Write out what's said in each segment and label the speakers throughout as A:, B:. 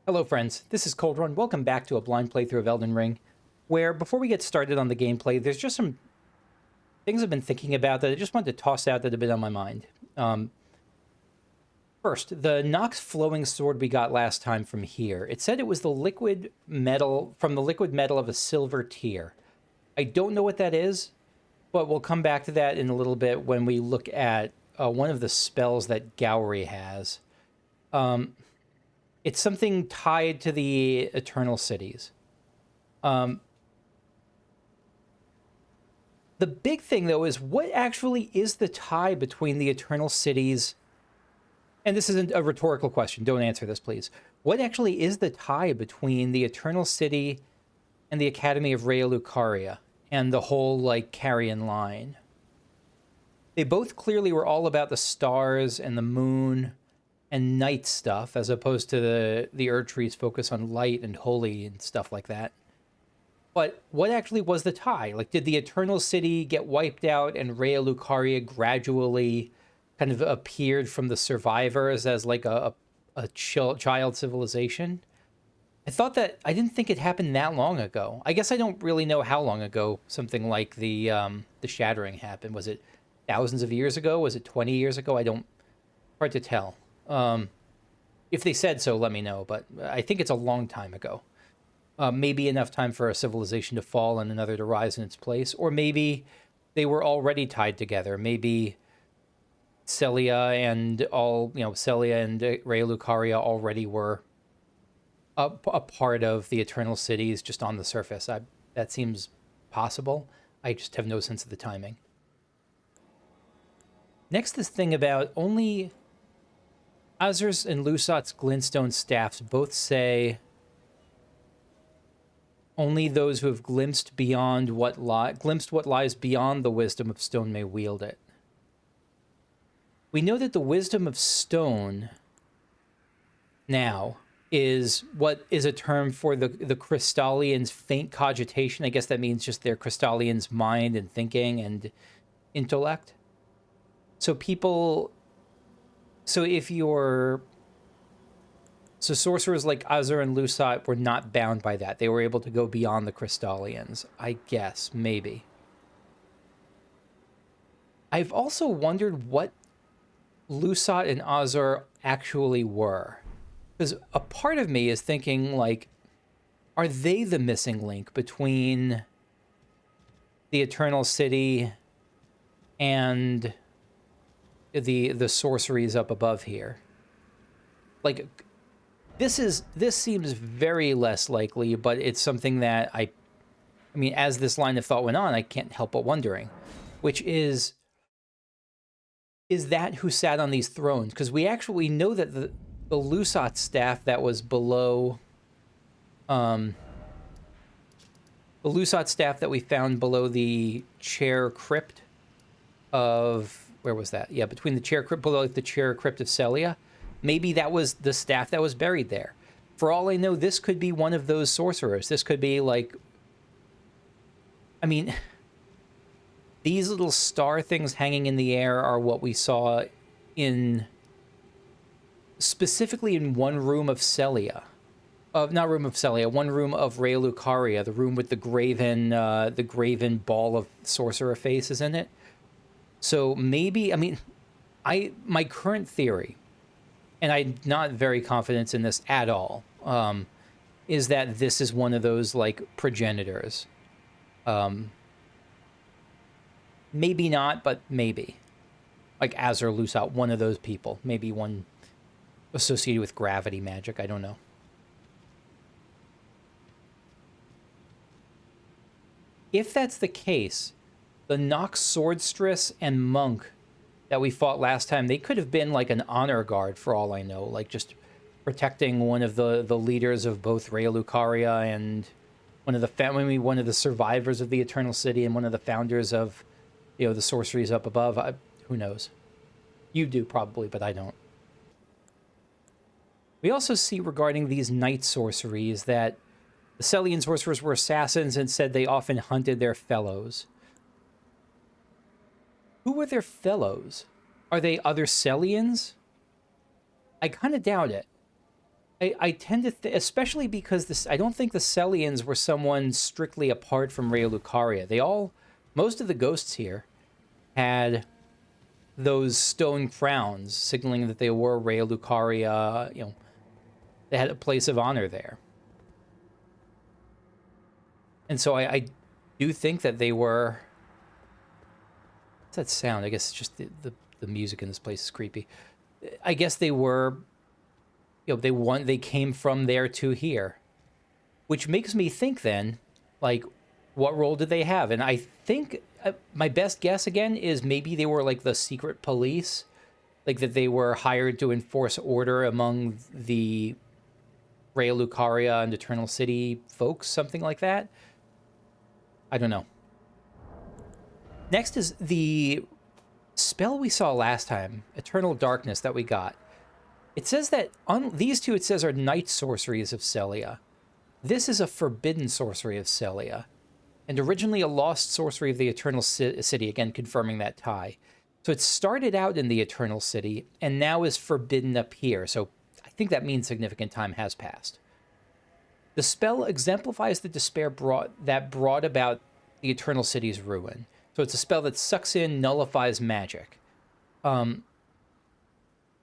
A: Hello friends, this is Cold Run. Welcome back to a blind playthrough of Elden Ring, where before we get started on the gameplay, there's just some things I've been thinking about that I just wanted to toss out that have been on my mind. First, the Nox flowing sword we got last time from here. It said it was the liquid metal, from the liquid metal of a silver tier. I don't know what that is, but we'll come back to that in a little bit when we look at one of the spells that Gowry has. It's something tied to the Eternal Cities. The big thing, though, is what actually is the tie between the Eternal Cities? And this isn't a rhetorical question. Don't answer this, please. What actually is the tie between the Eternal City and the Academy of Raya Lucaria and the whole, like, Carrion line? They both clearly were all about the stars and the moon and night stuff, as opposed to the Erdtree's focus on light and holy and stuff like that. But what actually was the tie? Like, did the Eternal City get wiped out and Raya Lucaria gradually kind of appeared from the survivors as like a child civilization? I didn't think it happened that long ago. I guess I don't really know how long ago something like the Shattering happened. Was it thousands of years ago? Was it 20 years ago? Hard to tell. If they said so, let me know, but I think it's a long time ago. Maybe enough time for a civilization to fall and another to rise in its place, or maybe they were already tied together. Maybe Sellia and Raya Lucaria already were a part of the Eternal Cities just on the surface. That seems possible. I just have no sense of the timing. Next, this thing about only Azur's and Lusat's glintstone staffs both say only those who have glimpsed what lies beyond the wisdom of stone may wield it. We know that the wisdom of stone now is what is a term for the Crystallians' faint cogitation. I guess that means just their Crystallians' mind and thinking and intellect. So sorcerers like Azur and Lusat were not bound by that. They were able to go beyond the Crystallians, I guess, maybe. I've also wondered what Lusat and Azur actually were. Because a part of me is thinking, like, are they the missing link between the Eternal City and the sorceries up above here? Like, this seems very less likely, but it's something that I mean, as this line of thought went on, I can't help but wondering, which is that who sat on these thrones? Because we actually know that the Lusat staff that was below, the Lusat staff that we found below the chair crypt of, where was that? Yeah, between the chair crypt, below the chair crypt of Sellia. Maybe that was the staff that was buried there. For all I know, this could be one of those sorcerers. This could be like, I mean, these little star things hanging in the air are what we saw specifically in one room of Sellia. Not room of Sellia, one room of Raya Lucaria, the room with the graven ball of sorcerer faces in it. So maybe, I mean, my current theory, and I'm not very confident in this at all, is that this is one of those, like, progenitors. Maybe not, but maybe. Like Azur, Lusat, one of those people. Maybe one associated with gravity magic, I don't know. If that's the case, the Nox Swordstress and Monk that we fought last time, they could have been like an honor guard for all I know, like just protecting one of the leaders of both Raya Lucaria and one of the survivors of the Eternal City and one of the founders of, the sorceries up above. Who knows? You do probably, but I don't. We also see regarding these night sorceries that the Sellian sorcerers were assassins and said they often hunted their fellows. Who were their fellows? Are they other Sellians? I kind of doubt it. I tend to, especially because this, I don't think the Sellians were someone strictly apart from Raya Lucaria. Most of the ghosts here had those stone crowns, signaling that they were Raya Lucaria. You know, they had a place of honor there. And so I do think that they were... What's that sound? I guess it's just the music in this place is creepy. I guess they were... You know, they came from there to here. Which makes me think then, like, what role did they have? And I think my best guess, again, is maybe they were like the secret police. Like that they were hired to enforce order among the Raya Lucaria and Eternal City folks, something like that. I don't know. Next is the spell we saw last time, Eternal Darkness, that we got. It says that these two, it says, are night sorceries of Sellia. This is a forbidden sorcery of Sellia, and originally a lost sorcery of the Eternal City, again confirming that tie. So it started out in the Eternal City, and now is forbidden up here, so I think that means significant time has passed. The spell exemplifies the despair that brought about the Eternal City's ruin. So it's a spell that sucks in, nullifies magic.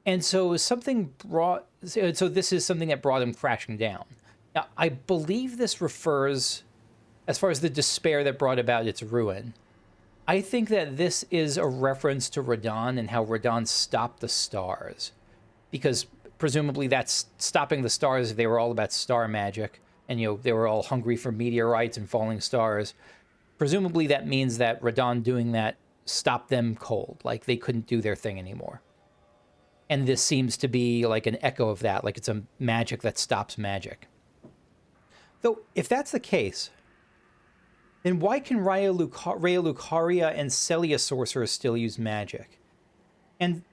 A: And so this is something that brought him crashing down. Now, I believe this refers, as far as the despair that brought about its ruin, I think that this is a reference to Radahn and how Radahn stopped the stars. Because presumably that's stopping the stars, they were all about star magic, and, you know, they were all hungry for meteorites and falling stars. Presumably that means that Radahn doing that stopped them cold, like they couldn't do their thing anymore. And this seems to be like an echo of that, like it's a magic that stops magic. Though, if that's the case, then why can Raya Lucaria and Sellia sorcerers still use magic? And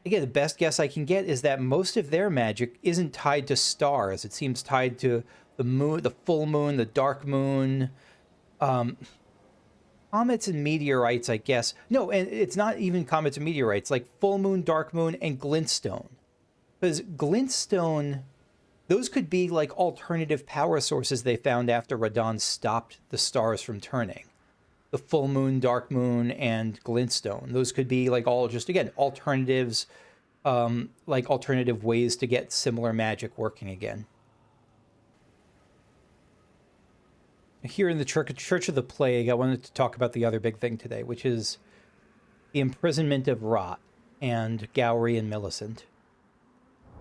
A: again, the best guess I can get is that most of their magic isn't tied to stars. It seems tied to the moon, the full moon, the dark moon, comets and meteorites, I guess. No, and it's not even comets and meteorites, like full moon, dark moon, and glintstone. Because glintstone, those could be like alternative power sources they found after Radahn stopped the stars from turning. The full moon, dark moon, and glintstone. Those could be like all just, again, alternatives, like alternative ways to get similar magic working again. Here in the Church of the Plague, I wanted to talk about the other big thing today, which is the imprisonment of Rot and Gowry and Millicent.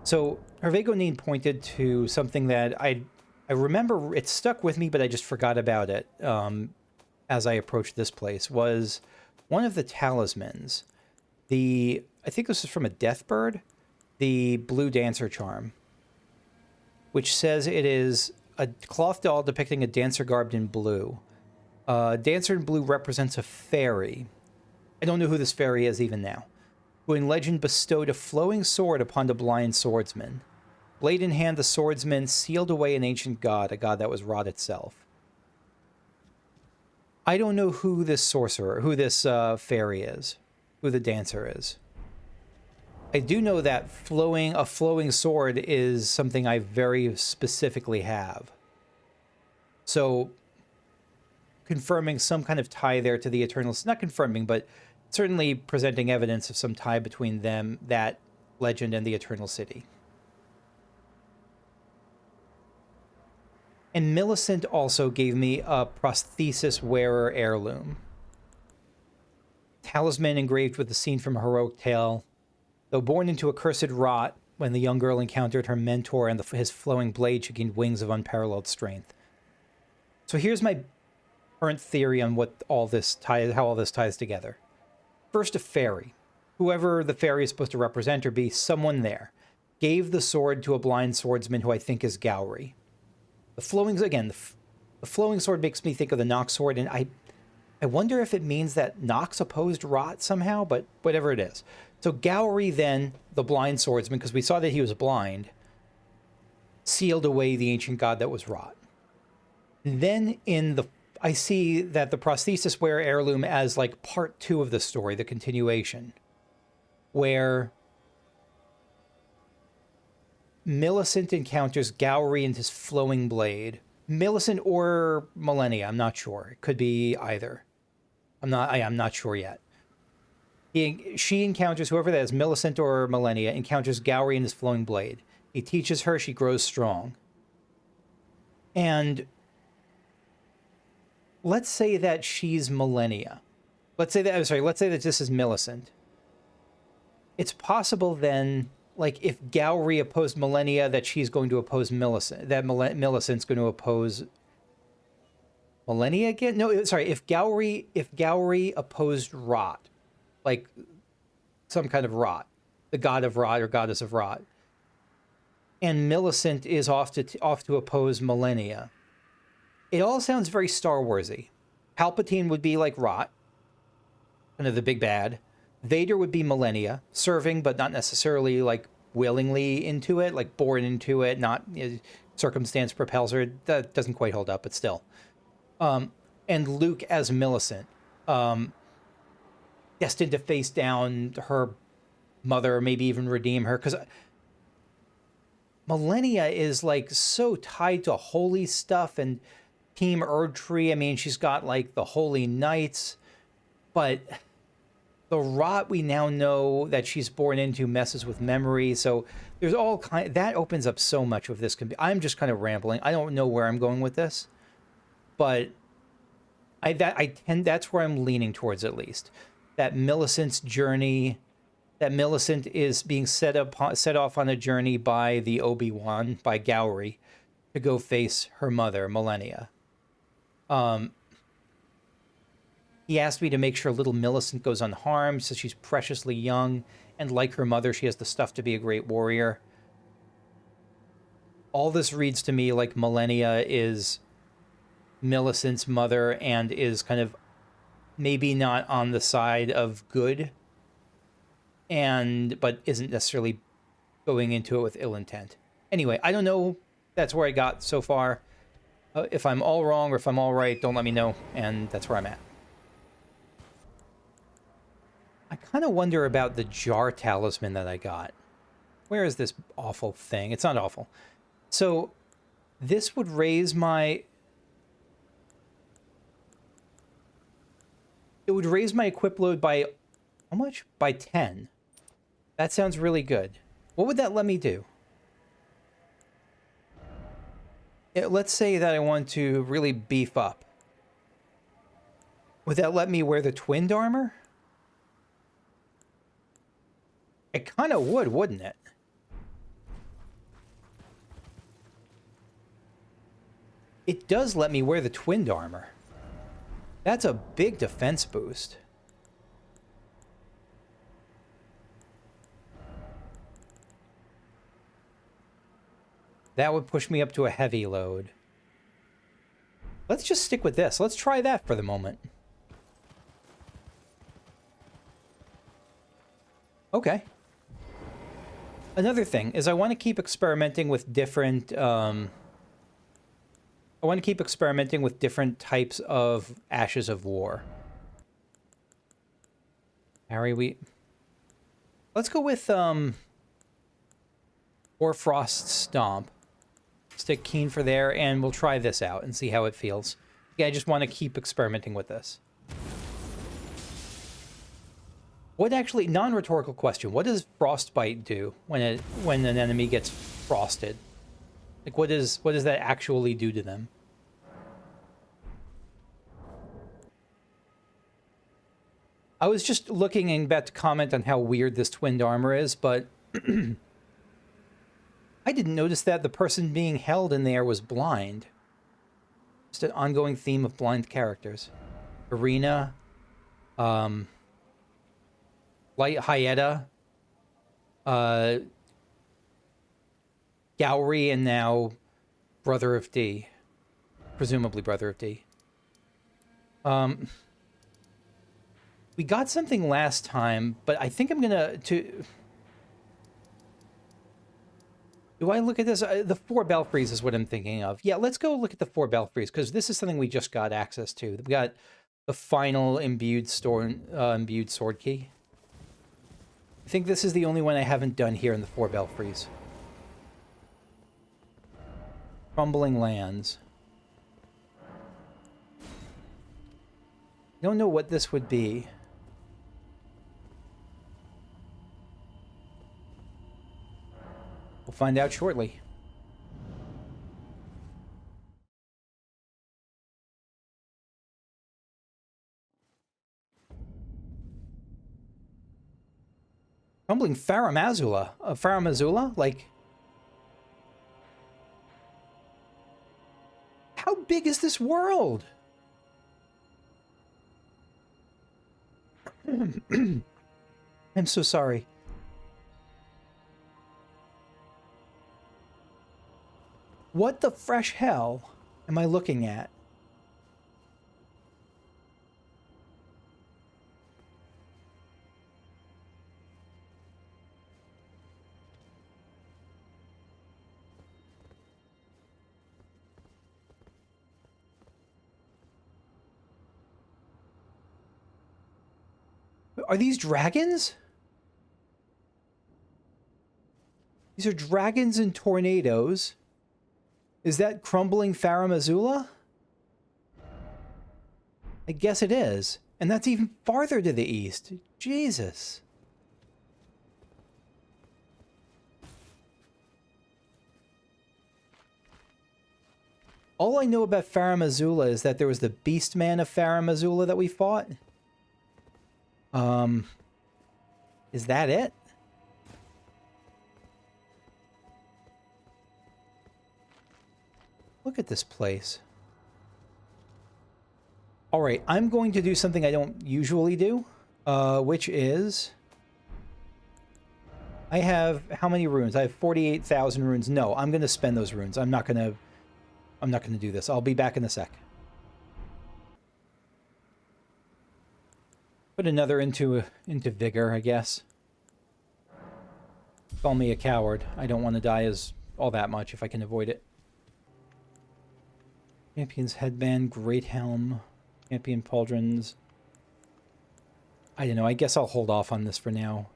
A: So Hervé pointed to something that I remember, it stuck with me, but I just forgot about it as I approached this place, was one of the talismans. I think this is from a Death Bird, the Blue Dancer Charm, which says it is a cloth doll depicting a dancer garbed in blue. Dancer in blue represents a fairy. I don't know who this fairy is even now. Who in legend bestowed a flowing sword upon the blind swordsman. Blade in hand, the swordsman sealed away an ancient god, a god that was Rot itself. I don't know who this fairy is, who the dancer is. I do know that a flowing sword is something I very specifically have. So, confirming some kind of tie there to the Eternals, not confirming, but certainly presenting evidence of some tie between them, that legend, and the Eternal City. And Millicent also gave me a prosthesis wearer heirloom. Talisman engraved with the scene from a heroic tale. Though born into accursed Rot, when the young girl encountered her mentor and his flowing blade, she gained wings of unparalleled strength. So here's my current theory on how all this ties together. First, a fairy. Whoever the fairy is supposed to represent or be, someone there, gave the sword to a blind swordsman who I think is Gowry. The flowing sword makes me think of the Nox sword, and I wonder if it means that Nox opposed Rot somehow, but whatever it is. So Gowry then, the blind swordsman, because we saw that he was blind, sealed away the ancient god that was Rot. Then I see that the prosthesis wearer heirloom as like part 2 of the story, the continuation, where Millicent encounters Gowry and his flowing blade. Millicent or Millennia, I'm not sure. It could be either. I'm not sure yet. She encounters, whoever that is, Millicent or Millennia, encounters Gowry and his flowing blade. He teaches her, she grows strong. And let's say that she's Millennia. Let's say that this is Millicent. It's possible then, like, if Gowry opposed Millennia, that she's going to oppose Millicent. That Millicent's going to oppose Millennia again? No, sorry, if Gowry opposed Rot, like some kind of Rot, the god of Rot or goddess of Rot, and Millicent is off to oppose Millennia, it all sounds very Star Warsy. Palpatine would be like Rot, kind of the big bad. Vader would be Millennia, serving but not necessarily like willingly into it, like born into it, not circumstance propels her. That doesn't quite hold up, but still. And Luke as Millicent, destined to face down her mother, maybe even redeem her, because Millennia is like so tied to holy stuff and Team Erdtree. I mean, she's got like the Holy Knights, but the Rot we now know that she's born into messes with memory. So there's all kind that opens up so much of this. I'm just kind of rambling. I don't know where I'm going with this, but that's where I'm leaning towards, at least. That Millicent's journey, that Millicent is being set off on a journey by the Obi-Wan, by Gowry, to go face her mother, Millennia. He asked me to make sure little Millicent goes unharmed, since she's preciously young, and like her mother, she has the stuff to be a great warrior. All this reads to me like Millennia is Millicent's mother and is kind of maybe not on the side of good, but isn't necessarily going into it with ill intent. Anyway, I don't know. That's where I got so far. If I'm all wrong or if I'm all right, don't let me know, and that's where I'm at. I kind of wonder about the jar talisman that I got. Where is this awful thing? It's not awful. So this would raise my... It would raise my equip load by... How much? By 10. That sounds really good. What would that let me do? Let's say that I want to really beef up. Would that let me wear the twinned armor? It kind of would, wouldn't it? It does let me wear the twinned armor. That's a big defense boost. That would push me up to a heavy load. Let's just stick with this. Let's try that for the moment. Okay. Another thing is I want to keep experimenting with different... I want to keep experimenting with different types of Ashes of War. Harry, let's go with Hoarfrost Stomp. Stick Keen for there, and we'll try this out and see how it feels. Yeah, I just want to keep experimenting with this. What actually, non-rhetorical question, what does Frostbite do when an enemy gets frosted? Like, what does that actually do to them? I was just looking and about to comment on how weird this twinned armor is, but I didn't notice that the person being held in there was blind. Just an ongoing theme of blind characters. Arena, Light Hyetta, Gowry, and now Brother of D. Presumably Brother of D. We got something last time, but I think I'm gonna... Do I look at this? The 4 Belfries is what I'm thinking of. Yeah, let's go look at the 4 Belfries, because this is something we just got access to. We got the final imbued sword key. I think this is the only one I haven't done here in the 4 Belfries. Crumbling lands. I don't know what this would be. We'll find out shortly. Crumbling Farum Azula. Farum Azula? Like... How big is this world? I'm so sorry. What the fresh hell am I looking at? Are these dragons? These are dragons and tornadoes. Is that Crumbling Farum Azula? I guess it is. And that's even farther to the east. Jesus. All I know about Farum Azula is that there was the Beastman of Farum Azula that we fought. Is that it? Look at this place. All right, I'm going to do something I don't usually do, which is... I have how many runes? I have 48,000 runes. No, I'm going to spend those runes. I'm not going to do this. I'll be back in a sec. Put another into vigor, I guess. Call me a coward. I don't want to die as all that much if I can avoid it. Champion's headband, great helm, champion pauldrons. I don't know. I guess I'll hold off on this for now.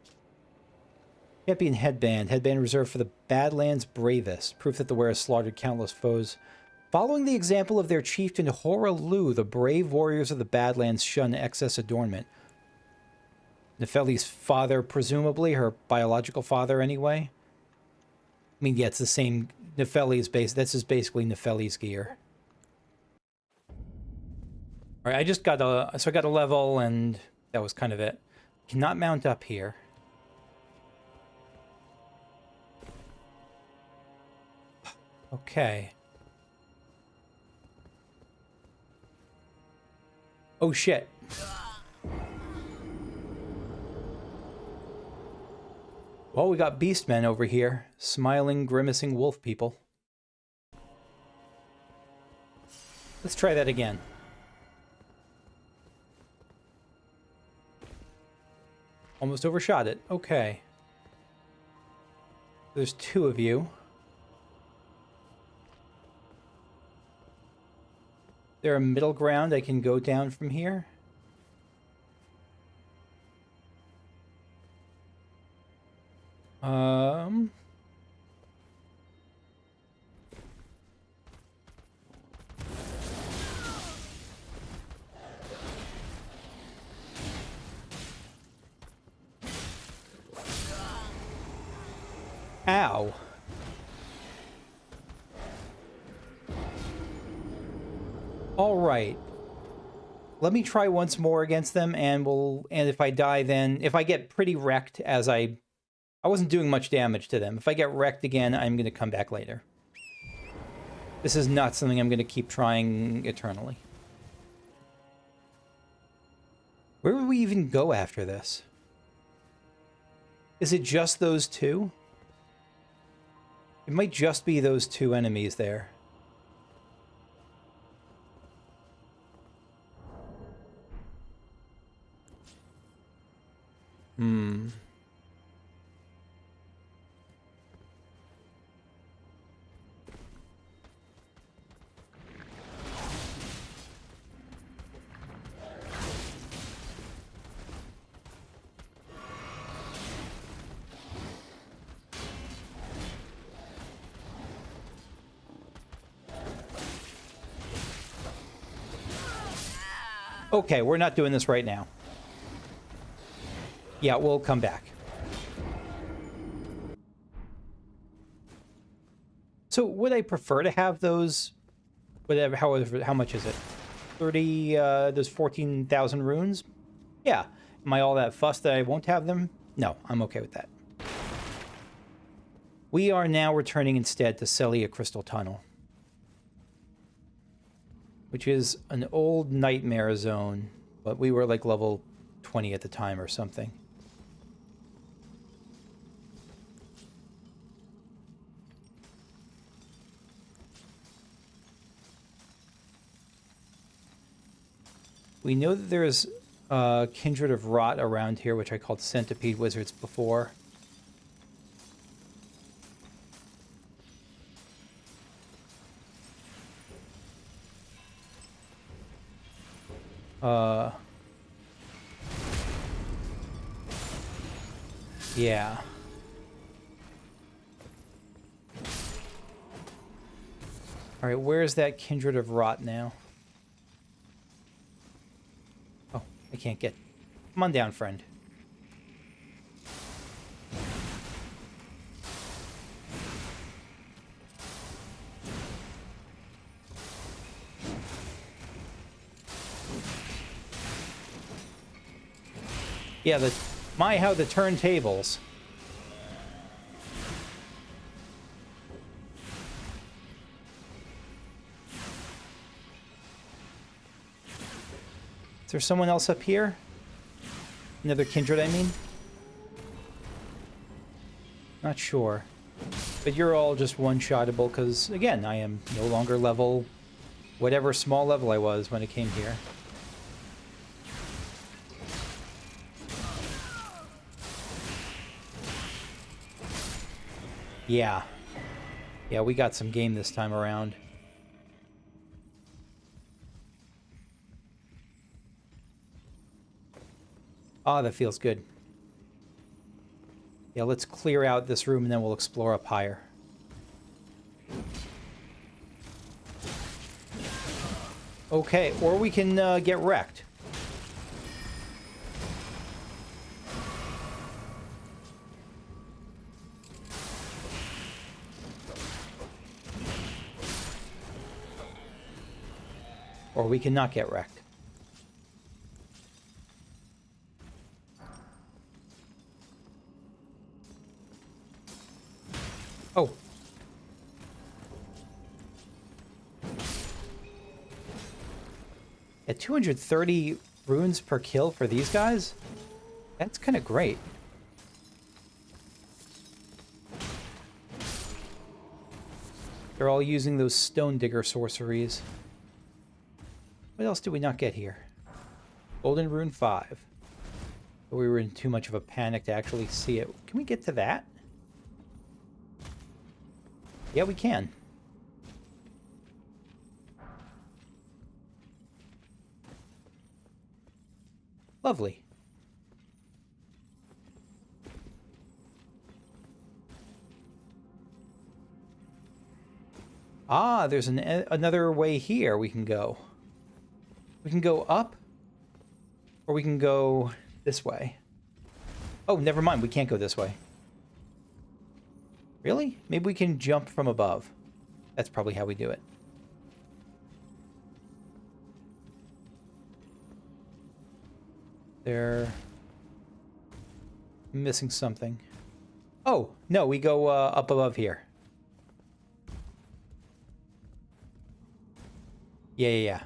A: Champion headband, headband reserved for the Badlands bravest. Proof that the wearers slaughtered countless foes. Following the example of their chieftain Hora Lu, the brave warriors of the Badlands shun excess adornment. Nefeli's father, presumably, her biological father anyway. I mean, yeah, it's the same. Nefeli's base. This is basically Nefeli's gear. All right, I just got I got a level, and that was kind of it. Cannot mount up here. Okay. Oh shit. Well, we got beastmen over here. Smiling, grimacing wolf people. Let's try that again. Almost overshot it. Okay. There's two of you. There a middle ground I can go down from here? Ow. All right. Let me try once more against them, and if I die, then if I get pretty wrecked, as I wasn't doing much damage to them. If I get wrecked again, I'm going to come back later. This is not something I'm going to keep trying eternally. Where would we even go after this? Is it just those two? It might just be those two enemies there. Okay, we're not doing this right now. Yeah, we'll come back. So would I prefer to have those, whatever, however, how much is it? 30, those 14,000 runes? Yeah. Am I all that fussed that I won't have them? No, I'm okay with that. We are now returning instead to Sellia Crystal Tunnel, which is an old nightmare zone, but we were like level 20 at the time or something. We know that there's a kindred of rot around here, which I called centipede wizards before. Yeah. All right, where's that kindred of rot now? Oh, I can't get... Come on down, friend. Yeah, how the turntables. Is there someone else up here? Another kindred, I mean? Not sure. But you're all just one-shottable, because, again, I am no longer level... whatever small level I was when it came here. Yeah. Yeah, we got some game this time around. Ah, that feels good. Yeah, let's clear out this room and then we'll explore up higher. Okay, or we can get wrecked. Or we can not get wrecked. Oh. At 230 runes per kill for these guys? That's kind of great. They're all using those stone digger sorceries. What else did we not get here? Golden Rune 5. We were in too much of a panic to actually see it. Can we get to that? Yeah, we can. Lovely. Ah, there's another way here we can go. We can go up, or we can go this way. Oh, never mind. We can't go this way. Really? Maybe we can jump from above. That's probably how we do it. They're missing something. Oh, no, we go up above here. Yeah.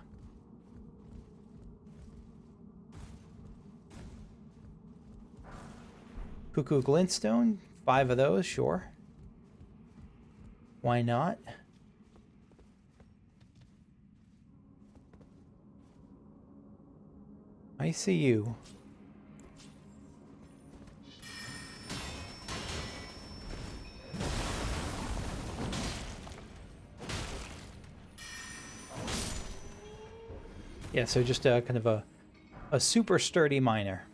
A: Cuckoo Glintstone, 5 of those, sure. Why not? I see you. Yeah, so just a kind of a super sturdy miner.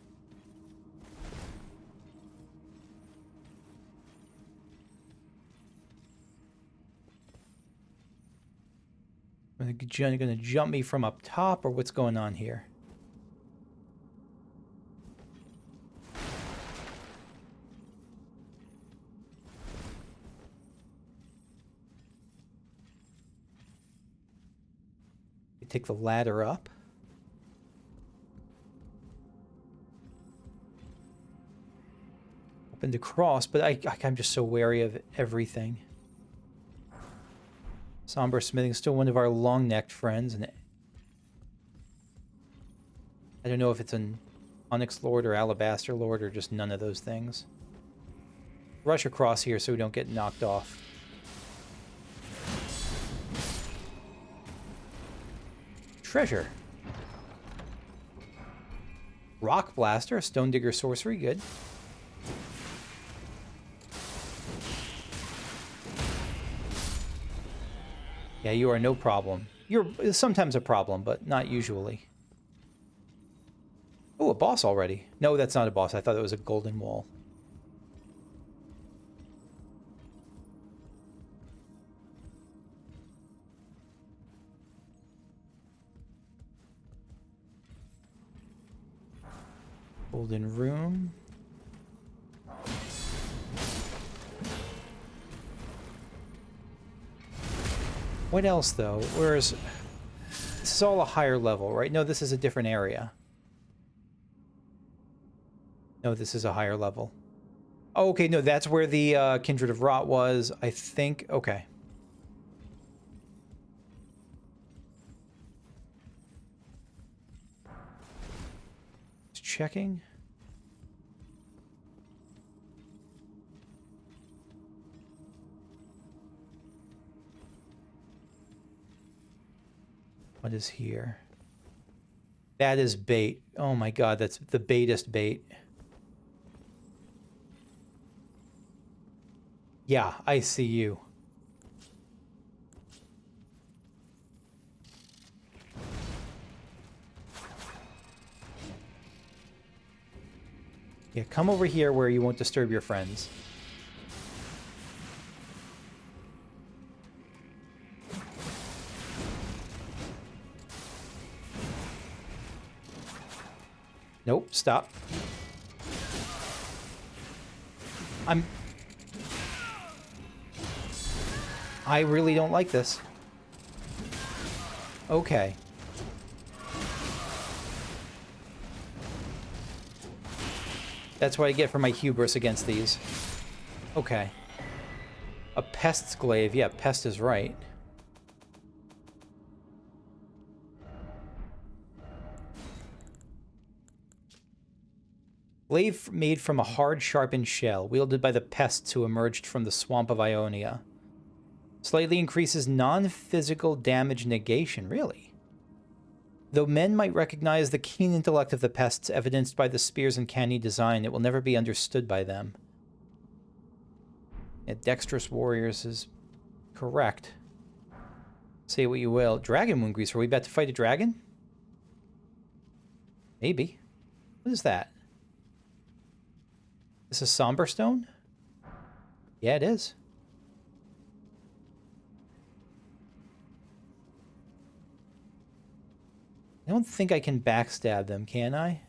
A: Are they going to jump me from up top, or what's going on here? take the ladder up. Open to cross, but I'm just so wary of everything. Somber Smithing is still one of our long-necked friends, and I don't know if it's an Onyx Lord or Alabaster Lord or just none of those things. Rush across here so we don't get knocked off. Treasure. Rock Blaster, a Stone Digger sorcery, good. Yeah, you are no problem. You're sometimes a problem, but not usually. Oh, a boss already. No, that's not a boss. I thought it was a golden wall. Golden room. What else, though? Whereas this is all a higher level, right? No, this is a different area. No, this is a higher level. Oh, okay, no, that's where the Kindred of Rot was, I think. Okay. Just checking. What is here? That is bait. Oh my god, that's the baitest bait. Yeah, I see you. Yeah, come over here where you won't disturb your friends. Nope, stop. I really don't like this. Okay. That's what I get for my hubris against these. Okay. A Pest's Glaive. Yeah, Pest is right. Glaive made from a hard, sharpened shell, wielded by the pests who emerged from the swamp of Ionia. Slightly increases non-physical damage negation, really? Though men might recognize the keen intellect of the pests evidenced by the spear's uncanny design, it will never be understood by them. Yeah, Dexterous Warriors is correct. Say what you will. Dragon Wound Grease, are we about to fight a dragon? Maybe. What is that? This is Somber Stone? Yeah, it is. I don't think I can backstab them, can I?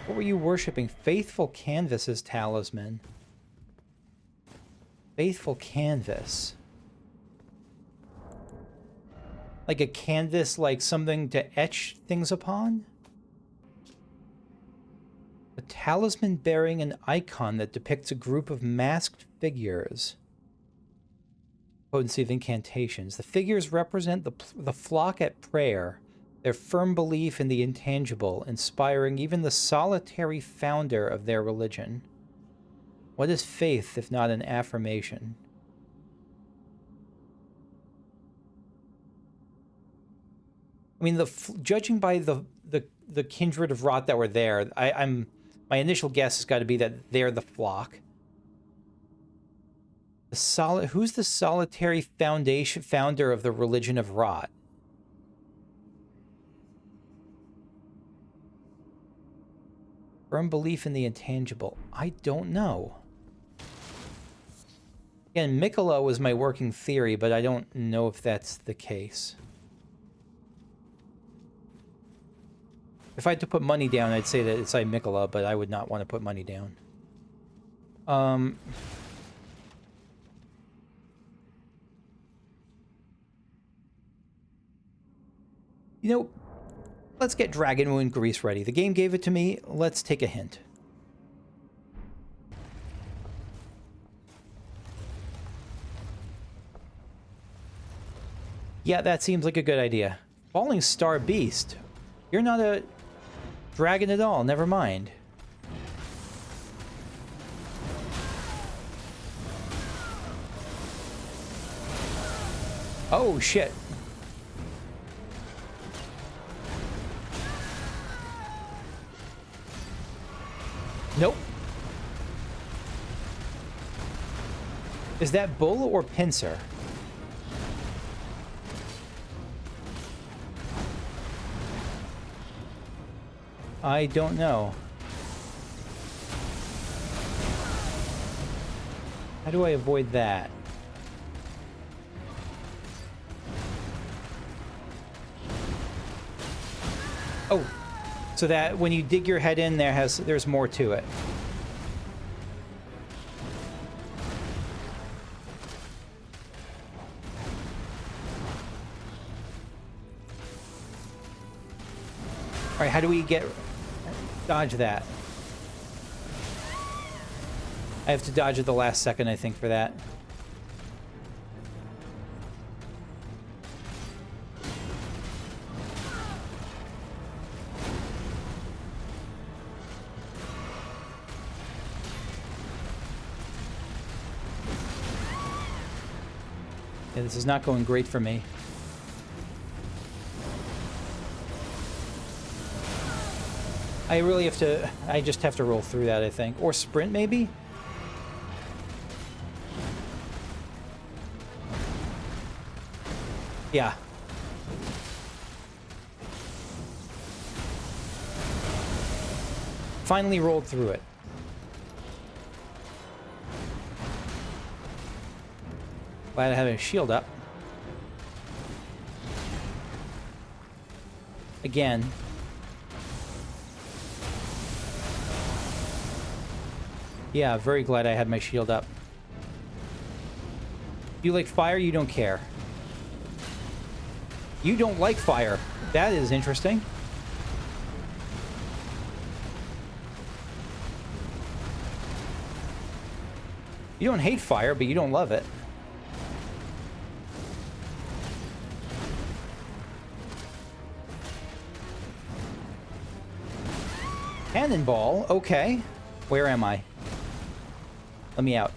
A: What were you worshipping? Faithful Canvas's talisman. Faithful Canvas. Like a canvas, like something to etch things upon? A talisman bearing an icon that depicts a group of masked figures. Potency of incantations. The figures represent the flock at prayer, their firm belief in the intangible, inspiring even the solitary founder of their religion. What is faith if not an affirmation? I mean, judging by the Kindred of Rot that were there, my initial guess has got to be that they're the flock. Who's the solitary founder of the religion of Rot? Firm belief in the intangible. I don't know. Again, Mikola was my working theory, but I don't know if that's the case. If I had to put money down, I'd say that it's Mikola, but I would not want to put money down. You know, let's get Dragon Wound Grease ready. The game gave it to me. Let's take a hint. Yeah, that seems like a good idea. Fallingstar Beast. You're not a dragon at all. Never mind. Oh, shit. Nope. Is that bull or pincer? I don't know. How do I avoid that? Oh, so that when you dig your head in, there's more to it. All right, how do we dodge that? I have to dodge at the last second, I think, for that. Yeah, this is not going great for me. I just have to roll through that, I think. Or sprint, maybe? Yeah. Finally rolled through it. Glad I have a shield up. Again. Yeah, very glad I had my shield up. You like fire? You don't care. You don't like fire. That is interesting. You don't hate fire, but you don't love it. Cannonball? Okay. Where am I? Let me out.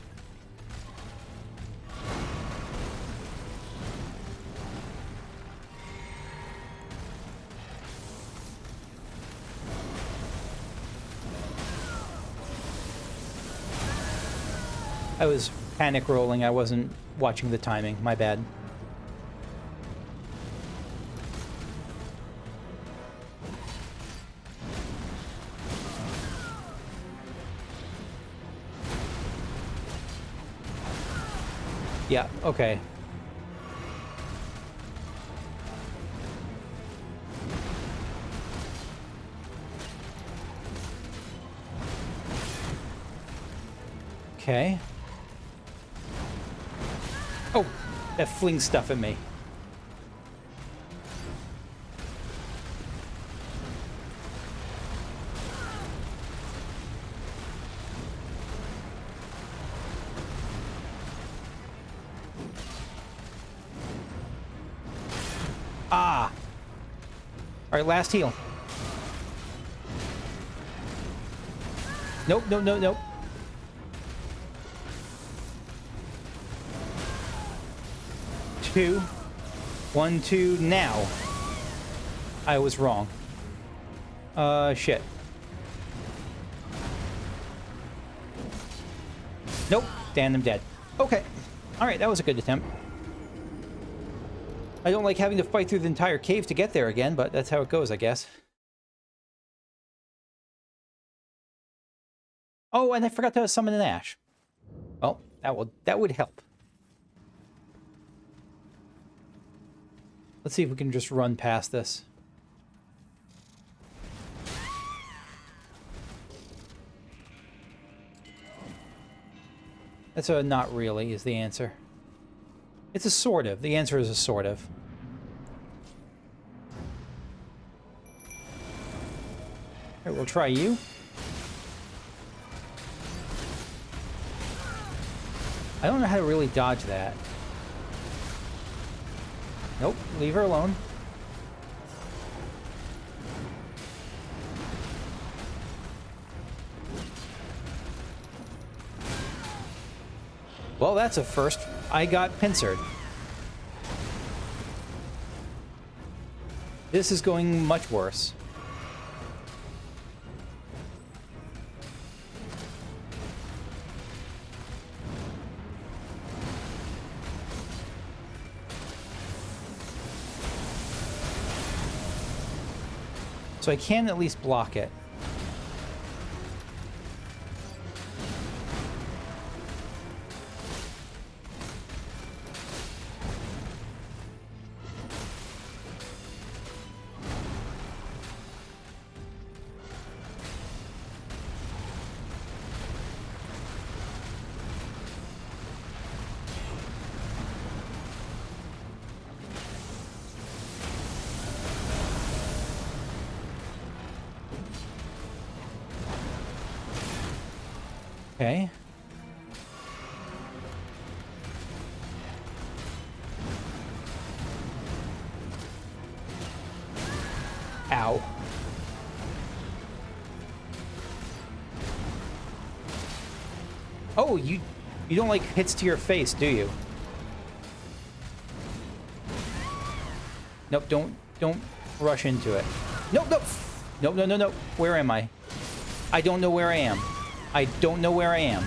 A: I was panic rolling. I wasn't watching the timing. My bad. Yeah, okay. Okay. Oh, that flings stuff at me. Ah! Alright, last heal. Nope, nope, nope, nope. Two. 1, 2, now. I was wrong. Shit. Nope. Dan, I'm dead. Okay. Alright, that was a good attempt. I don't like having to fight through the entire cave to get there again, but that's how it goes, I guess. Oh, and I forgot to summon an ash. Well, that would help. Let's see if we can just run past this. That's a not really is the answer. It's a sort of. The answer is a sort of. Alright, we'll try you. I don't know how to really dodge that. Nope, leave her alone. Well, that's a first. I got pincered. This is going much worse. So I can at least block it. Okay. Ow. Oh, you don't like hits to your face, do you? Nope, don't rush into it. Nope, nope. Nope, no, no, no. Where am I? I don't know where I am. I don't know where I am.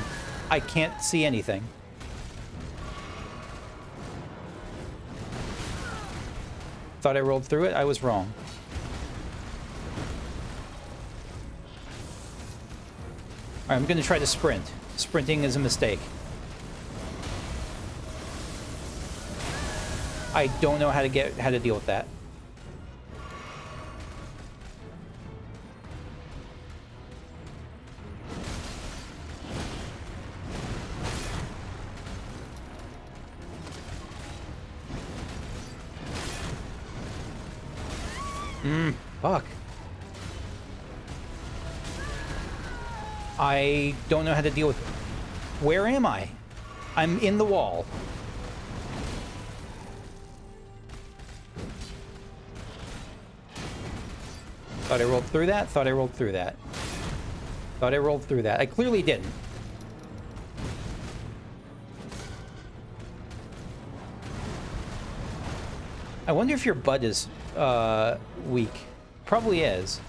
A: I can't see anything. Thought I rolled through it. I was wrong. All right, I'm going to try to sprint. Sprinting is a mistake. I don't know how to deal with that. Fuck. I don't know how to deal with it. Where am I? I'm in the wall. Thought I rolled through that. Thought I rolled through that. Thought I rolled through that. I clearly didn't. I wonder if your butt is weak. Probably is.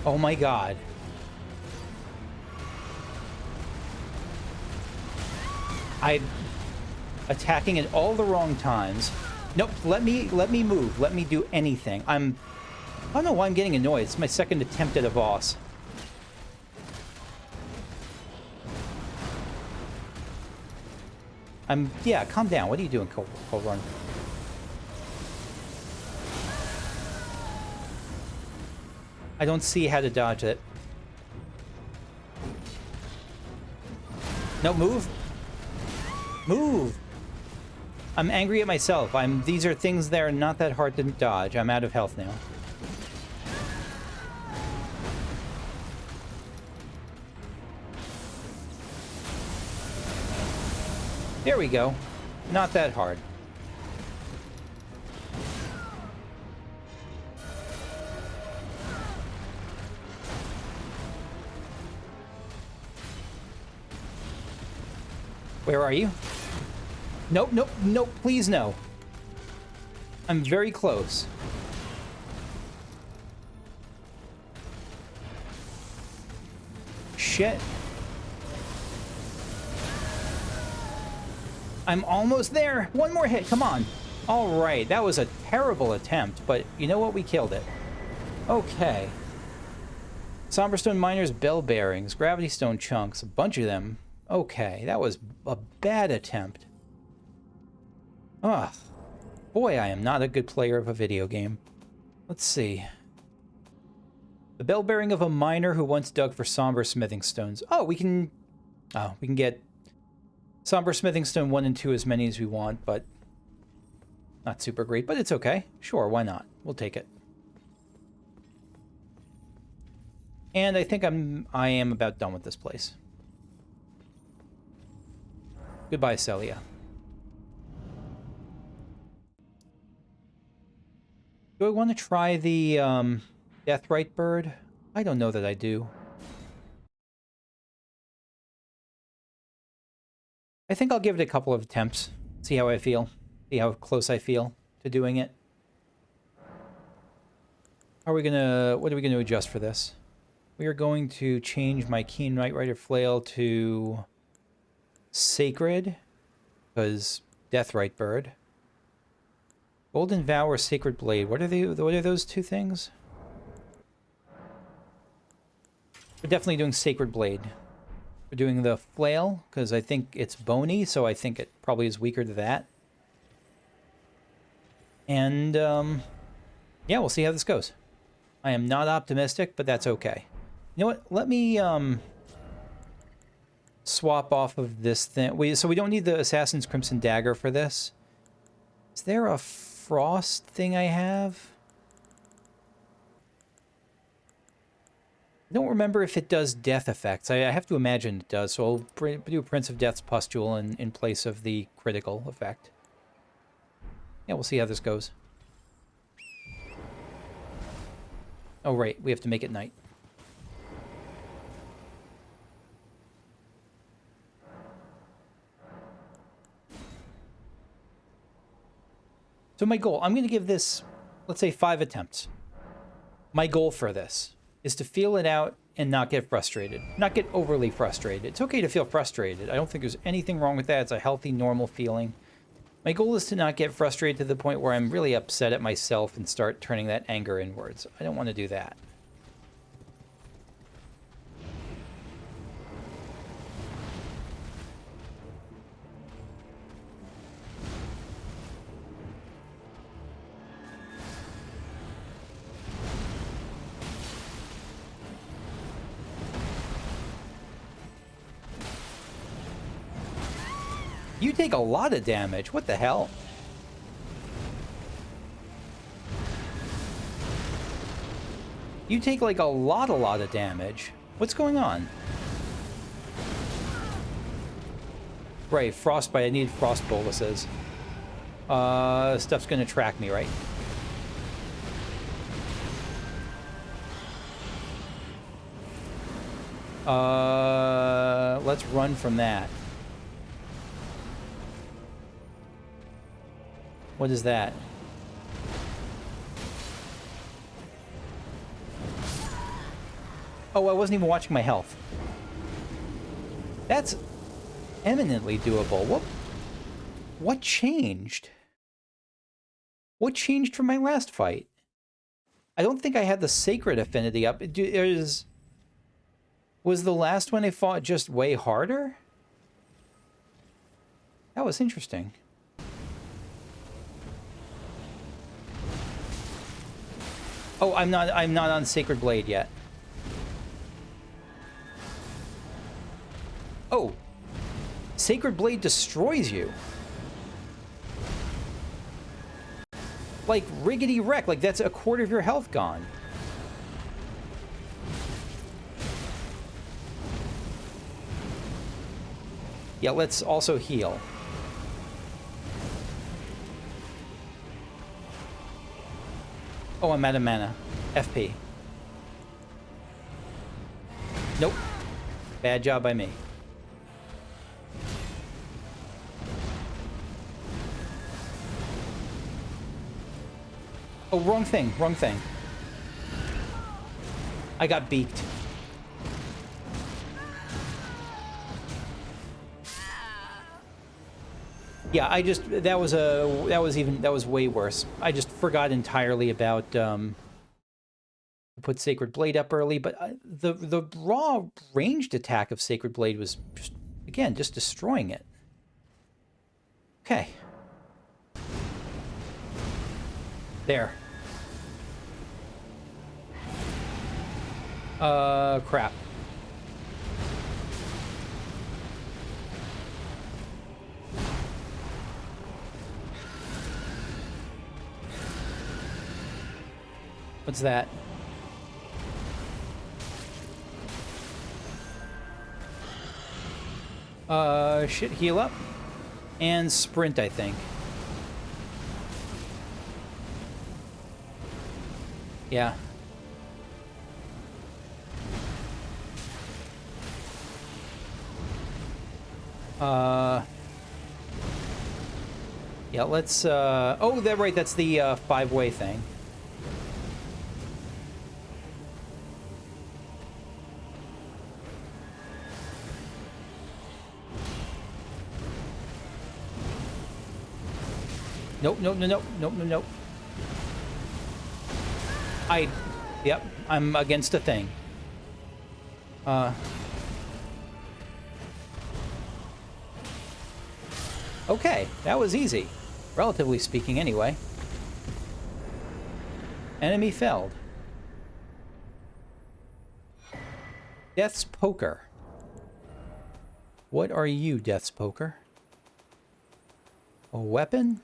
A: Oh my god. I'm attacking at all the wrong times. Nope, let me move. Let me do anything. I don't know why I'm getting annoyed. It's my second attempt at a boss. Yeah, calm down. What are you doing, Cold Run? I don't see how to dodge it. No, move. Move. I'm angry at myself. These are things that are not that hard to dodge. I'm out of health now. There we go. Not that hard. Where are you? Nope, nope, nope, please no. I'm very close. Shit. I'm almost there. One more hit, come on. All right, that was a terrible attempt, but you know what? We killed it. Okay. Somberstone Miners bell bearings, gravity stone chunks, a bunch of them. Okay, that was a bad attempt. Ugh. Boy, I am not a good player of a video game. Let's see. The bell bearing of a miner who once dug for somber smithing stones. Oh, we can get somber smithing stone 1 and 2 as many as we want, but not super great, but it's okay. Sure, why not? We'll take it. And I think I am about done with this place. Goodbye, Sellia. Do I want to try the Deathrite Bird? I don't know that I do. I think I'll give it a couple of attempts. See how I feel. See how close I feel to doing it. What are we gonna adjust for this? We are going to change my Keen Night Rider Flail to Sacred, because Deathrite Bird. Golden Vow or Sacred Blade. What are those two things? We're definitely doing Sacred Blade. We're doing the Flail, because I think it's bony, so I think it probably is weaker to that. And, yeah, we'll see how this goes. I am not optimistic, but that's okay. You know what? Let me, swap off of this thing. So we don't need the Assassin's Crimson Dagger for this. Is there a frost thing I have? I don't remember if it does death effects. I have to imagine it does, so I'll do Prince of Death's Pustule in place of the critical effect. Yeah, we'll see how this goes. Oh, right. We have to make it night. So my goal, I'm going to give this, let's say, 5 attempts. My goal for this is to feel it out and not get frustrated. Not get overly frustrated. It's okay to feel frustrated. I don't think there's anything wrong with that. It's a healthy, normal feeling. My goal is to not get frustrated to the point where I'm really upset at myself and start turning that anger inwards. I don't want to do that. You take a lot of damage. What the hell? You take like a lot of damage. What's going on? Right, frostbite. I need frost boluses. Stuff's gonna track me, right? Let's run from that. What is that? Oh, I wasn't even watching my health. That's eminently doable. What changed? What changed from my last fight? I don't think I had the Sacred Affinity up. Was the last one I fought just way harder? That was interesting. Oh, I'm not on Sacred Blade yet. Oh. Sacred Blade destroys you. Like riggedy wreck, like that's a quarter of your health gone. Yeah, let's also heal. Oh, I'm out of mana. FP. Nope. Bad job by me. Oh, wrong thing. Wrong thing. I got beaked. Yeah, that was way worse. I just forgot entirely about put Sacred Blade up early, but the raw ranged attack of Sacred Blade was just, again, just destroying it. Okay. There. Crap. What's that? Shit, heal up. And sprint, I think. Yeah. Yeah, let's, oh, that right, that's the, five-way thing. Nope, nope, no, nope, nope, no, nope. Yep, I'm against a thing. Okay, that was easy. Relatively speaking, anyway. Enemy felled. Death's Poker. What are you, Death's Poker? A weapon?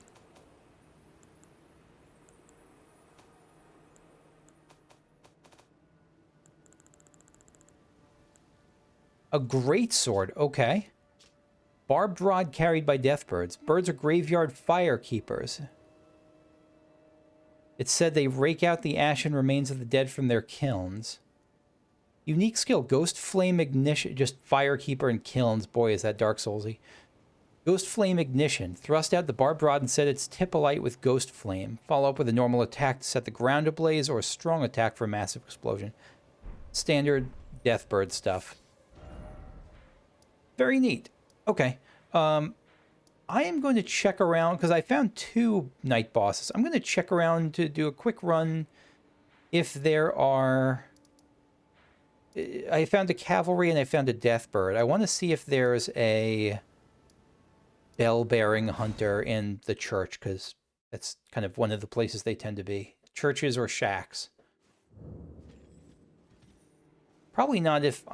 A: A greatsword, okay. Barbed rod carried by death birds. Birds are graveyard fire keepers. It said they rake out the ashen remains of the dead from their kilns. Unique skill, Ghost Flame Ignition. Just Firekeeper and Kilns. Boy, is that Dark Soulsy. Ghost Flame Ignition. Thrust out the barbed rod and set its tip alight with Ghost Flame. Follow up with a normal attack to set the ground ablaze or a strong attack for a massive explosion. Standard Deathbird stuff. Very neat. Okay. I am going to check around because I found 2 night bosses. I'm going to check around to do a quick run if there are... I found a cavalry and I found a deathbird. I want to see if there's a bell-bearing hunter in the church because that's kind of one of the places they tend to be. Churches or shacks. Probably not if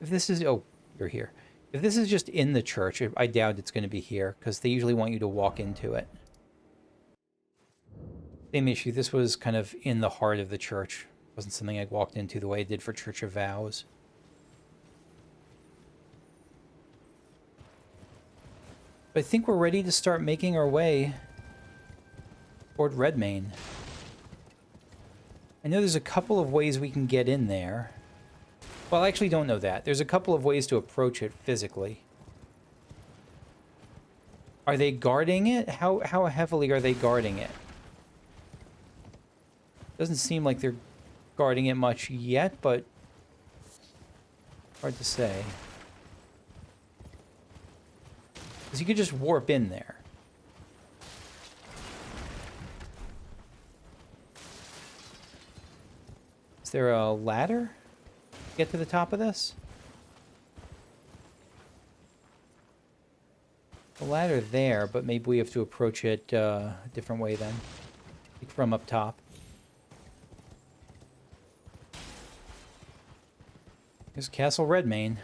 A: this is... Oh, you're here. If this is just in the church, I doubt it's going to be here, because they usually want you to walk into it. Same issue. This was kind of in the heart of the church. It wasn't something I walked into the way I did for Church of Vows. But I think we're ready to start making our way toward Redmane. I know there's a couple of ways we can get in there. Well, I actually don't know that. There's a couple of ways to approach it physically. Are they guarding it? How heavily are they guarding it? Doesn't seem like they're guarding it much yet, but hard to say. Because you could just warp in there. Is there a ladder? Get to the top of this? A ladder there, but maybe we have to approach it a different way then. Like from up top. Here's Castle Redmane.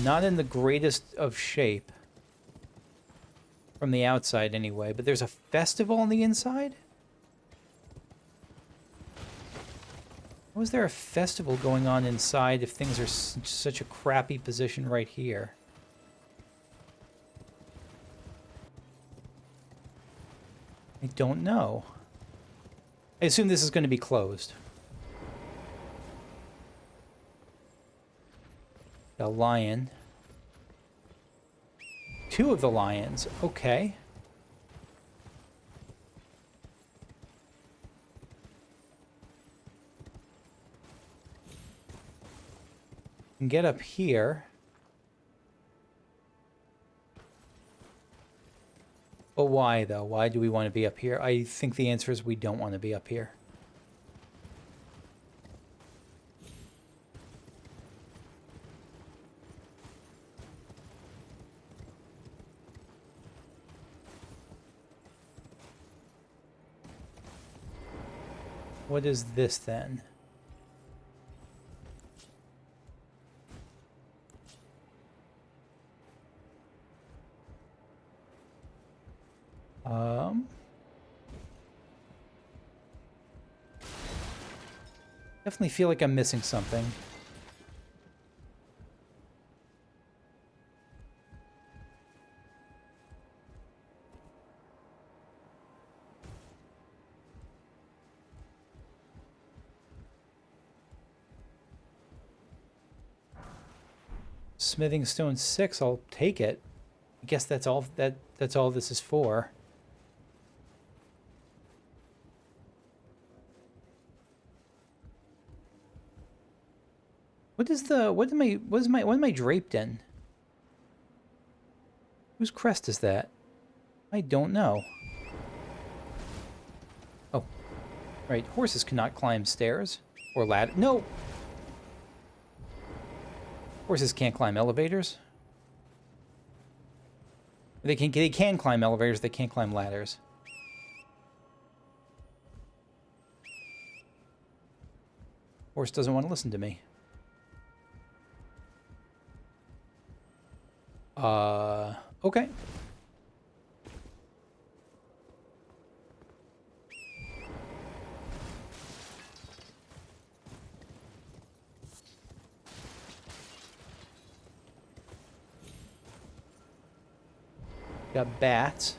A: Not in the greatest of shape. From the outside anyway, but there's a festival on the inside? How is there a festival going on inside if things are such a crappy position right here? I don't know. I assume this is going to be closed. A lion. 2 of the lions. Okay. Can get up here. But why, though? Why do we want to be up here? I think the answer is we don't want to be up here. What is this then? Definitely feel like I'm missing something. Smithing stone 6, I'll take it. I guess that's all that's all this is for. What am I draped in? Whose crest is that? I don't know. Oh. Right, horses cannot climb stairs or ladder. No. Horses can't climb elevators. They can climb elevators, they can't climb ladders. Horse doesn't want to listen to me. Okay. Got bats.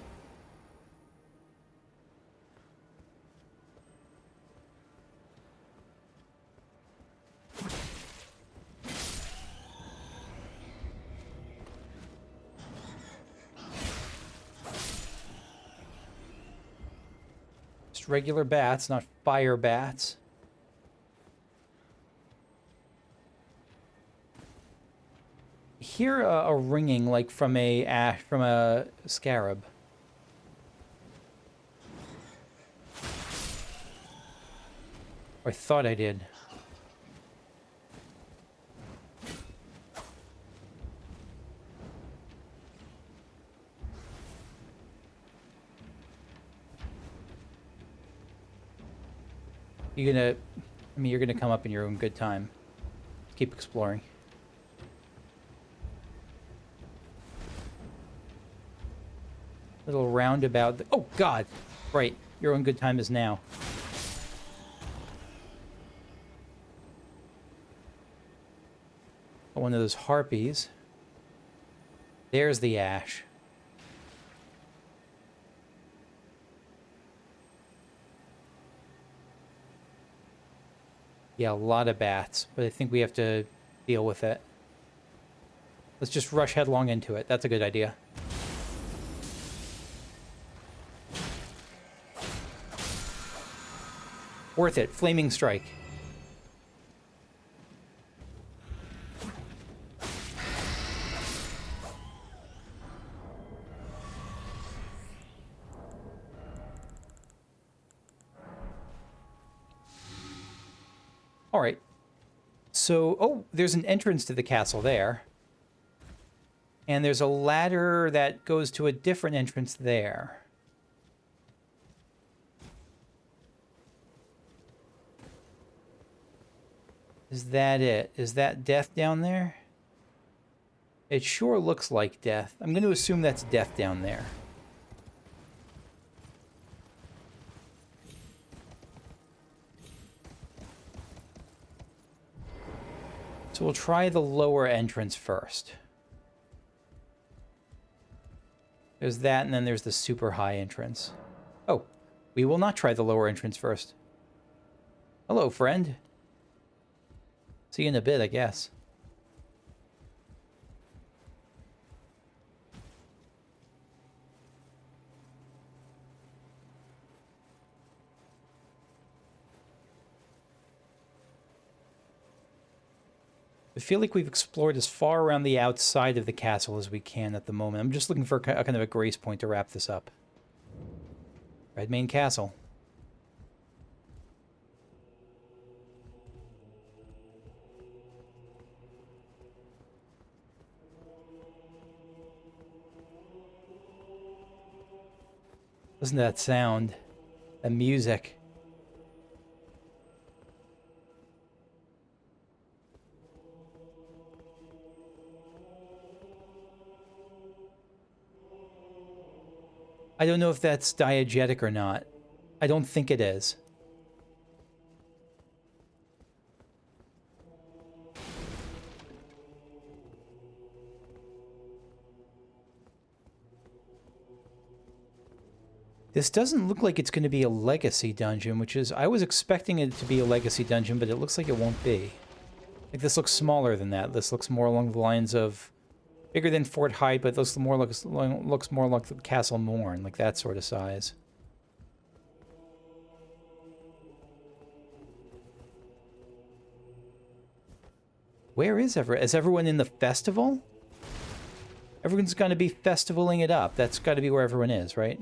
A: Just regular bats, not fire bats. Hear a ringing like from a scarab. Or I thought I did. You're gonna come up in your own good time. Keep exploring. Little roundabout. Oh, God. Right. Your own good time is now. One of those harpies. There's the ash. Yeah, a lot of bats, but I think we have to deal with it. Let's just rush headlong into it. That's a good idea. Worth it. Flaming strike. All right. So, oh, there's an entrance to the castle there. And there's a ladder that goes to a different entrance there. Is that it? Is that death down there? It sure looks like death. I'm going to assume that's death down there. So we'll try the lower entrance first. There's that, and then there's the super high entrance. Oh, we will not try the lower entrance first. Hello, friend. See you in a bit, I guess. I feel like we've explored as far around the outside of the castle as we can at the moment. I'm just looking for a kind of a grace point to wrap this up. Redmane Castle. Listen to that sound. That music. I don't know if that's diegetic or not. I don't think it is. This doesn't look like it's going to be a legacy dungeon, which is... I was expecting it to be a legacy dungeon, but it looks like it won't be. Like, this looks smaller than that. This looks more along the lines of... bigger than Fort Hyde, but looks more like the Castle Morn, like that sort of size. Where is everyone? Is everyone in the festival? Everyone's going to be festivaling it up. That's got to be where everyone is, right?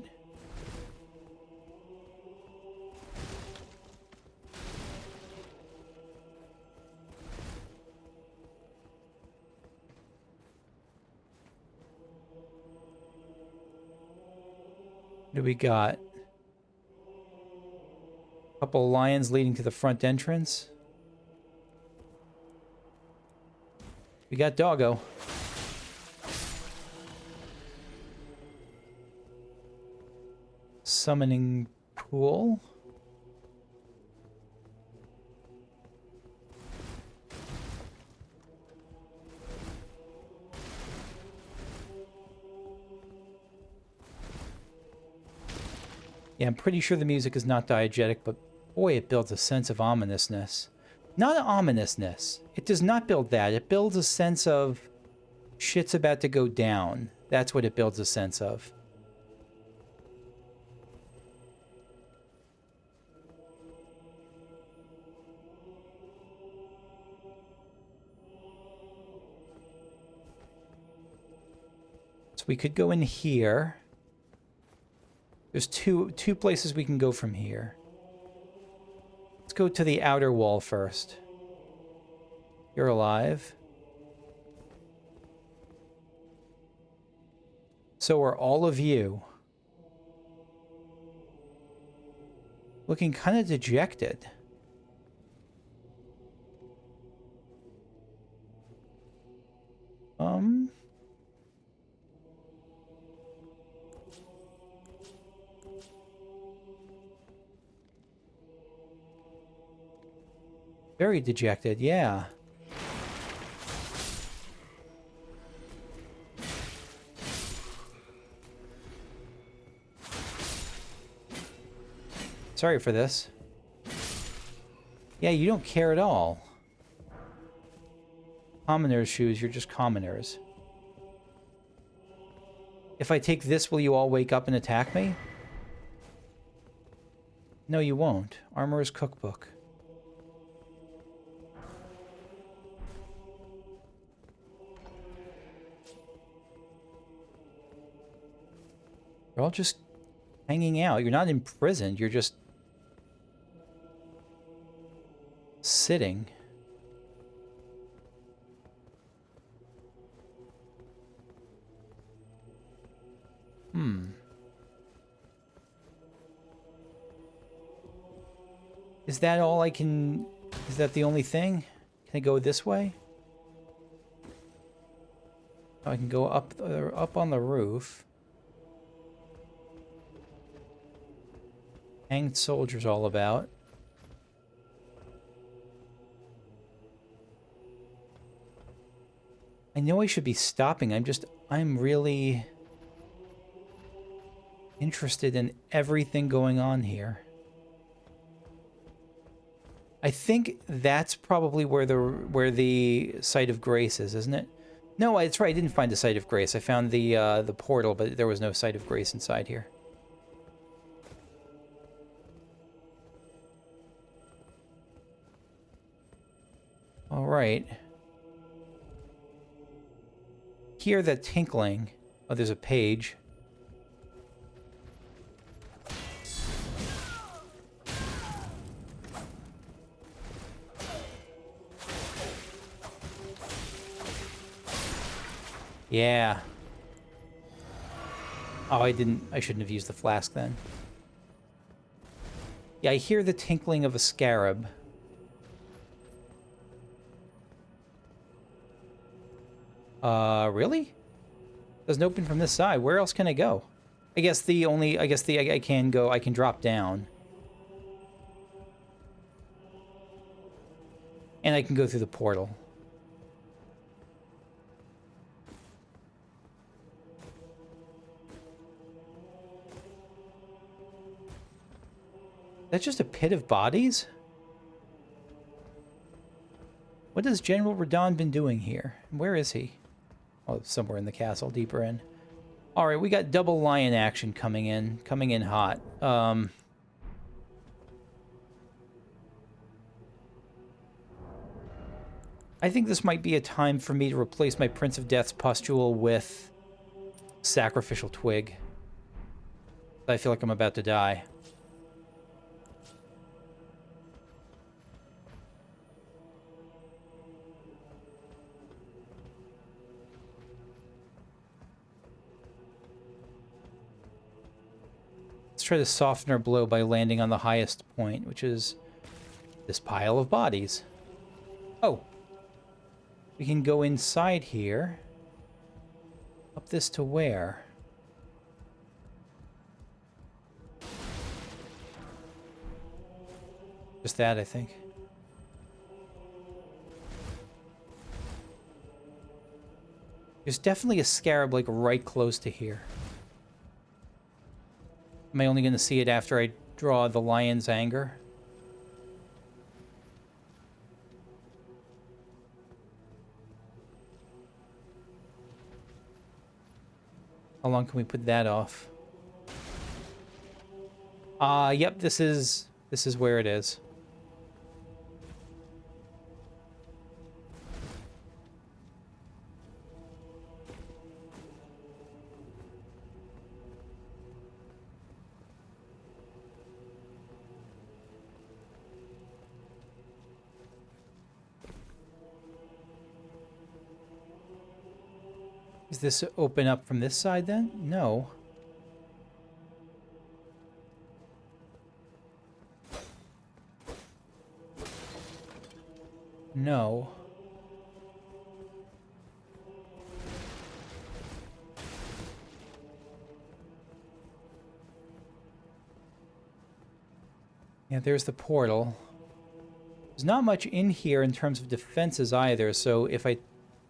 A: What do we got? A couple of lions leading to the front entrance. We got Doggo. Summoning pool. Yeah, I'm pretty sure the music is not diegetic, but boy, it builds a sense of ominousness. Not ominousness. It does not build that. It builds a sense of shit's about to go down. That's what it builds a sense of. So we could go in here. There's two places we can go from here. Let's go to the outer wall first. You're alive. So are all of you. Looking kind of dejected. Very dejected, yeah. Sorry for this. Yeah, you don't care at all. Commoner's shoes, you're just commoners. If I take this, will you all wake up and attack me? No, you won't. Armorer's cookbook. You're all just hanging out. You're not imprisoned. You're just sitting. Is that all I can... Is that the only thing? Can I go this way? Oh, I can go up on the roof. Hanged soldiers all about. I know I should be stopping. I'm really interested in everything going on here. I think that's probably where the Site of Grace is, isn't it? No, it's right. I didn't find the Site of Grace. I found the portal, but there was no Site of Grace inside here. All right. Hear that tinkling. Oh, there's a page. Yeah. Oh, I shouldn't have used the flask then. Yeah, I hear the tinkling of a scarab. Really? Doesn't open from this side. Where else can I go? I guess I can drop down. And I can go through the portal. That's just a pit of bodies? What has General Radon been doing here? Where is he? Oh, somewhere in the castle, deeper in. Alright, we got double lion action coming in hot. I think this might be a time for me to replace my Prince of Death's pustule with Sacrificial Twig. I feel like I'm about to die. Let's try to soften our blow by landing on the highest point, which is this pile of bodies. Oh. We can go inside here. Up this to where? Just that, I think. There's definitely a scarab, like, right close to here. Am I only going to see it after I draw the lion's anger? How long can we put that off? Yep, this is where it is. Does this open up from this side then? No. No. Yeah, there's the portal. There's not much in here in terms of defenses either, so if I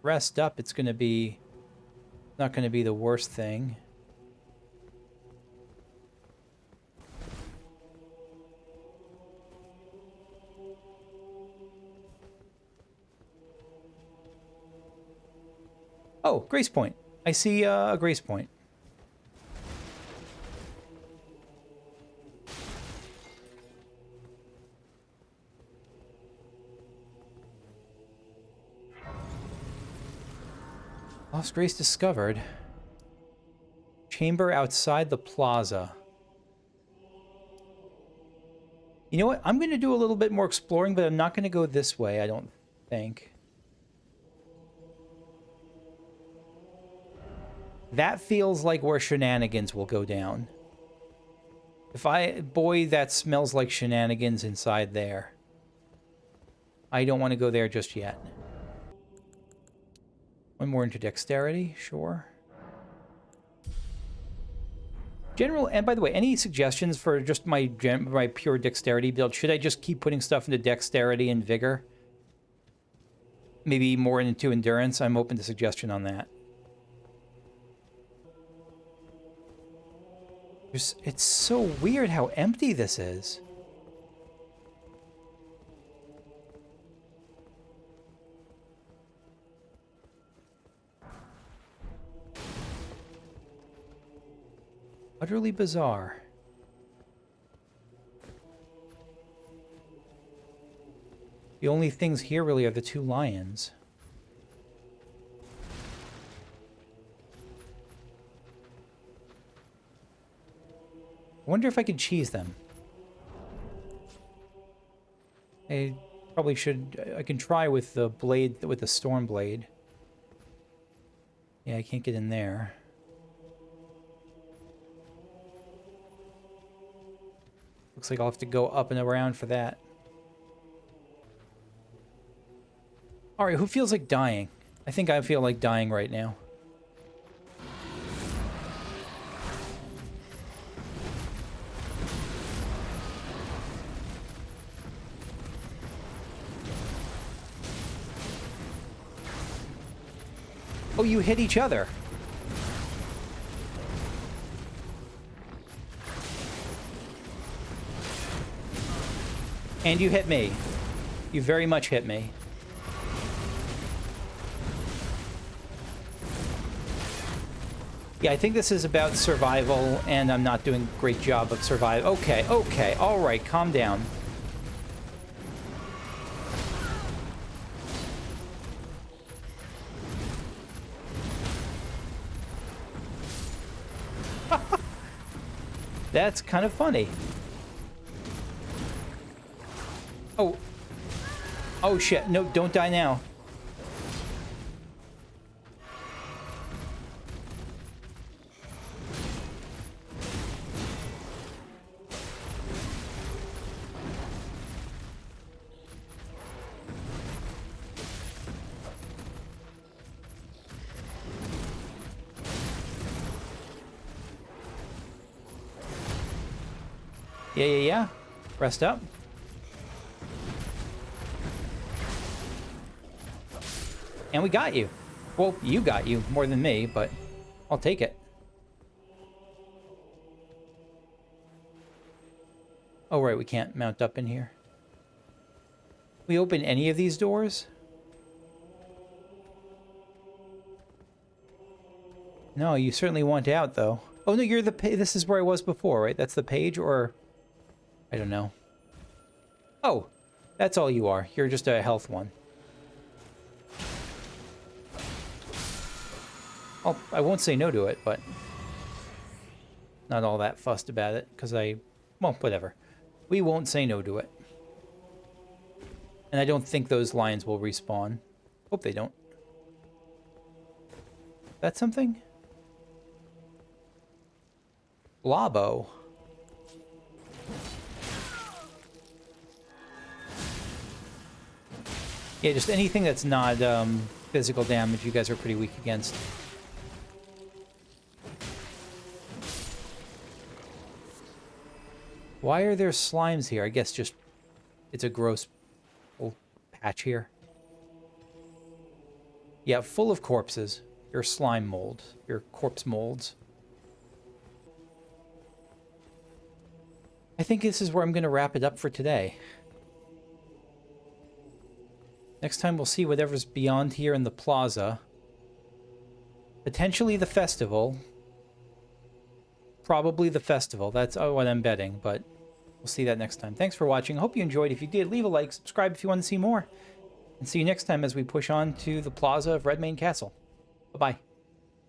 A: rest up, it's going to be not going to be the worst thing. Oh, Grace Point. I see a Grace Point. Lost Grace discovered. Chamber outside the plaza. You know what? I'm going to do a little bit more exploring, but I'm not going to go this way, I don't think. That feels like where shenanigans will go down. Boy, that smells like shenanigans inside there. I don't want to go there just yet. One more into dexterity, sure. General, and by the way, any suggestions for just my pure dexterity build? Should I just keep putting stuff into dexterity and vigor? Maybe more into endurance? I'm open to suggestion on that. It's so weird how empty this is. Utterly bizarre. The only things here really are the two lions. I wonder if I could cheese them. I probably should. I can try with the blade, with the storm blade. Yeah, I can't get in there. Looks like I'll have to go up and around for that. Alright, who feels like dying? I think I feel like dying right now. Oh, you hit each other. And you hit me. You very much hit me. Yeah, I think this is about survival, and I'm not doing a great job of survival. Okay, okay, all right, calm down. That's kind of funny. Oh. Oh, shit. No, don't die now. Yeah. Rest up. And we got you. Well, you got you more than me, but I'll take it. Oh, right, we can't mount up in here. We open any of these doors? No, you certainly want out, though. Oh, no, you're the this is where I was before, right? That's the page, or... I don't know. Oh, that's all you are. You're just a health one. I won't say no to it, but... not all that fussed about it, because well, whatever. We won't say no to it. And I don't think those lions will respawn. Hope they don't. That's something? Labo. Yeah, just anything that's not physical damage you guys are pretty weak against. Why are there slimes here? I guess just it's a gross old patch here. Yeah, full of corpses. Your slime mold. Your corpse molds. I think this is where I'm going to wrap it up for today. Next time we'll see whatever's beyond here in the plaza. Potentially the festival. Probably the festival. That's what I'm betting, but we'll see that next time. Thanks for watching. I hope you enjoyed. If you did, leave a like, subscribe if you want to see more. And see you next time as we push on to the plaza of Redmane Castle. Bye-bye.